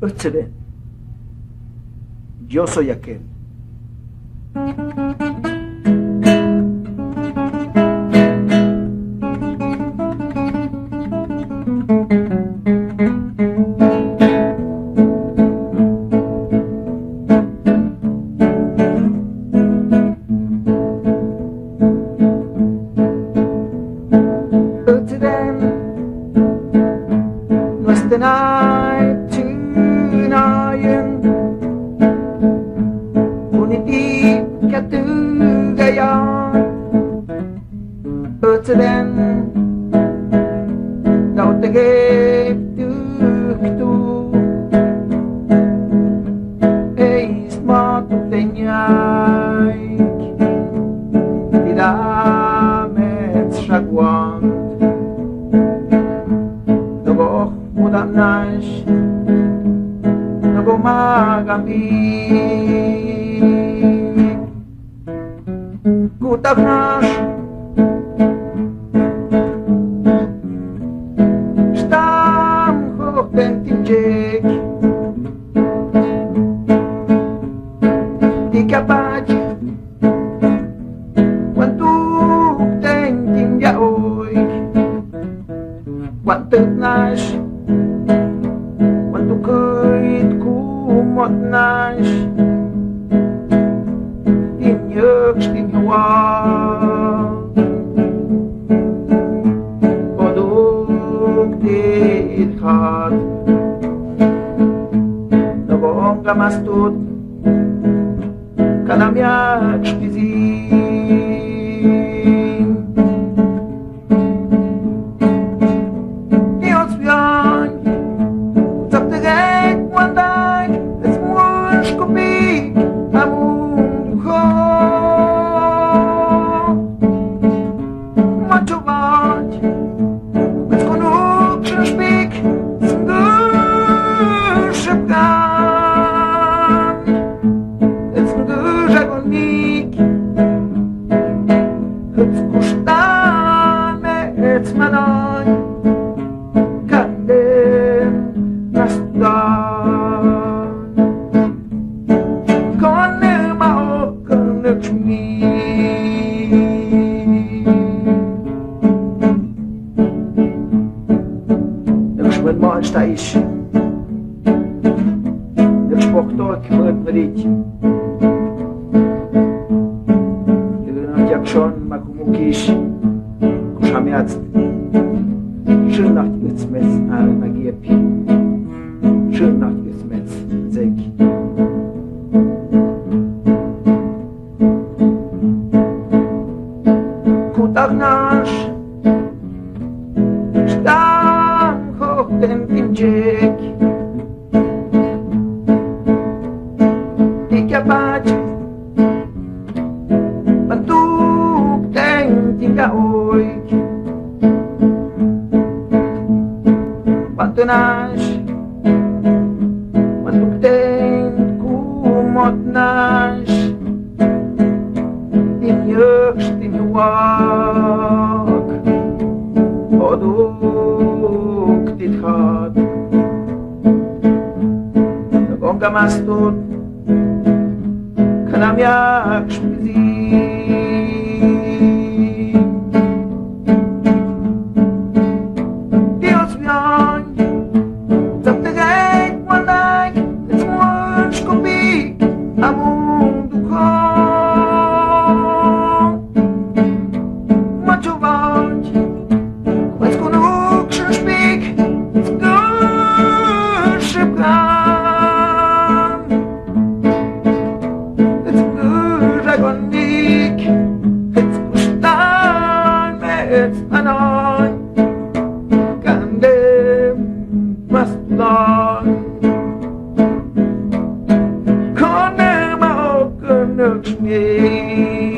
Excelente. Yo soy aquel. the night tonight Uniti katugaya Öteden Nautegep tuktu Eis matu tenyaik Tidamet shagwant Nogoch mudanash Nagomagambik Gutagnash Stam hoch den timjek Di kapaj Wantuk den timjaoik Wantuk nash Wantuk kuit kumot nash Timjek stimjawak Poduk dit hat Nogong gamastut Kanamiak shpizim Dios vian Zapterek wandag Es mush kopik Amun ho Machować Bez konuk shpik Zgur szepkan Zgur żagonik Kusztane etmanoj Kadem nastan Kone maokan czmi Якщо мен можеш та іще Якщо Бог тільки витворить Якщо макумукіш Кушамяц Schön nach dir Smets Nagiepi Schön nach dir Smets Zeki Kutag nasz Sztam hoch ten timjek Ikapać Bantuk ten timgaoik Nash Wantuk ten kumot nash Timjek stimjawak Poduk tithat Nagong gamastut Kanamiak shpizim Dios vian Zapterek wandag Es mush kopik Amun ducho Machować Bez konuk shpik Zgur szepkan Zgur żagonik Kusztan etmanoj Kandem Mastan Kone maokan czmi